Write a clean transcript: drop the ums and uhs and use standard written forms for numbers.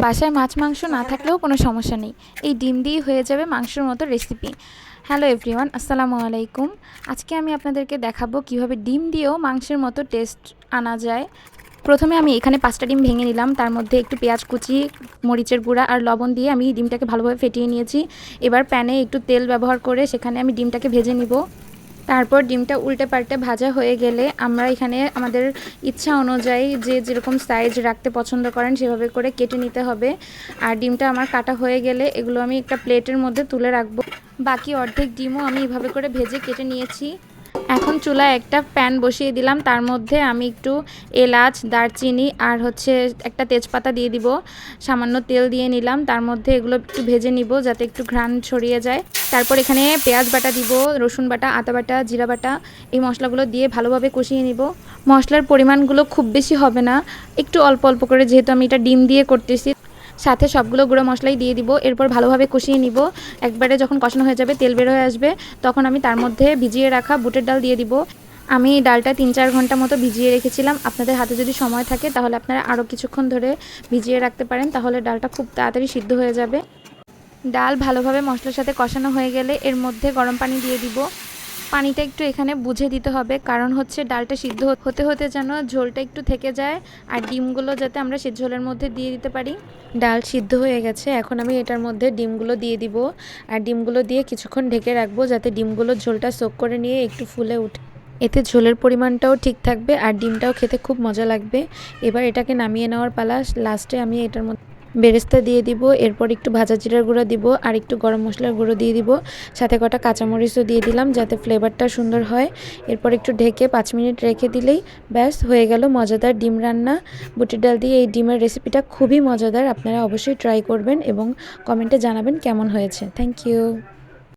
বাসায় মাছ মাংস না থাকলেও কোনো সমস্যা নেই, এই ডিম দিয়েই হয়ে যাবে মাংসের মতো রেসিপি। হ্যালো এভরিওয়ান, আসসালামু আলাইকুম। আজকে আমি আপনাদেরকে দেখাবো কিভাবে ডিম দিয়েও মাংসের মতো টেস্ট আনা যায়। প্রথমে আমি এখানে 5টা ডিম ভেঙে নিলাম, তার মধ্যে একটু পেঁয়াজ কুচি, মরিচের গুঁড়া আর লবণ দিয়ে আমি ডিমটাকে ভালোভাবে ফেটিয়ে নিয়েছি। এবার প্যানে একটু তেল ব্যবহার করে সেখানে আমি ডিমটাকে ভেজে নিব। তারপর ডিমটা উল্টে পাল্টে ভাজা হয়ে গেলে আমরা এখানে আমাদের ইচ্ছা অনুযায়ী যে যেরকম সাইজ রাখতে পছন্দ করেন সেভাবে করে কেটে নিতে হবে। আর ডিমটা আমার কাটা হয়ে গেলে এগুলো আমি একটা প্লেটের মধ্যে তুলে রাখবো। বাকি অর্ধেক ডিমও আমি এভাবে করে ভেজে কেটে নিয়েছি। এখন চুলায় একটা প্যান বসিয়ে দিলাম, তার মধ্যে আমি একটু এলাচ, দারচিনি আর একটা তেজপাতা দিয়ে দিব। সামান্য তেল দিয়ে নিলাম, তার মধ্যে এগুলো একটু ভেজে নিব যাতে একটু ঘ্রাণ ছড়িয়ে যায়। তারপর এখানে পেঁয়াজ বাটা দিব, রসুন বাটা, আদা বাটা, জিরা বাটা, এই মশলাগুলো দিয়ে ভালোভাবে কষিয়ে নিব। মশলার পরিমাণগুলো খুব বেশি হবে না, একটু অল্প অল্প করে, যেহেতু আমি এটা ডিম দিয়ে করতেছি। সাথে সবগুলো গুঁড়ো মশলাই দিয়ে দিব। এরপর ভালোভাবে কষিয়ে নিব। একবারে যখন কষানো হয়ে যাবে, তেল বের হয়ে আসবে, তখন আমি তার মধ্যে ভিজিয়ে রাখা বুটের ডাল দিয়ে দিব। আমি ডালটা 3-4 ঘন্টা মতো ভিজিয়ে রেখেছিলাম। আপনাদের হাতে যদি সময় থাকে তাহলে আপনারা আরও কিছুক্ষণ ধরে ভিজিয়ে রাখতে পারেন, তাহলে ডালটা খুব তাড়াতাড়ি সিদ্ধ হয়ে যাবে। ডাল ভালোভাবে মশলার সাথে কষানো হয়ে গেলে এর মধ্যে গরম পানি দিয়ে দিব। পানিটা একটু এখানে বুঝে দিতে হবে, কারণ ডালটা সিদ্ধ হতে হতে যেন ঝোলটা একটু থেকে যায়, আর ডিমগুলো যাতে আমরা সে ঝোলের মধ্যে দিয়ে দিতে পারি। ডাল সিদ্ধ হয়ে গেছে, এখন আমি এটার মধ্যে ডিমগুলো দিয়ে দিব। আর ডিমগুলো দিয়ে কিছুক্ষণ ঢেকে রাখবো যাতে ডিমগুলো ঝোলটা সোক করে নিয়ে একটু ফুলে উঠে। এতে ঝোলের পরিমাণটাও ঠিক থাকবে আর ডিমটাও খেতে খুব মজা লাগবে। এবার এটাকে নামিয়ে নেওয়ার পালা। লাস্টে আমি এটার মধ্যে বেরেস্তা দিয়ে দিব, এরপর একটু ভাজা জিরার গুঁড়ো দিব আর একটু গরম মশলার গুঁড়ো দিয়ে দিব। সাথে কটা কাঁচামরিচও দিয়ে দিলাম যাতে ফ্লেভারটা সুন্দর হয়। এরপর একটু ঢেকে 5 মিনিট রেখে দিলেই ব্যাস হয়ে গেল মজাদার ডিম রান্না। বুটের ডাল দিয়ে এই ডিমের রেসিপিটা খুবই মজাদার, আপনারা অবশ্যই ট্রাই করবেন এবং কমেন্টে জানাবেন কেমন হয়েছে। Thank you.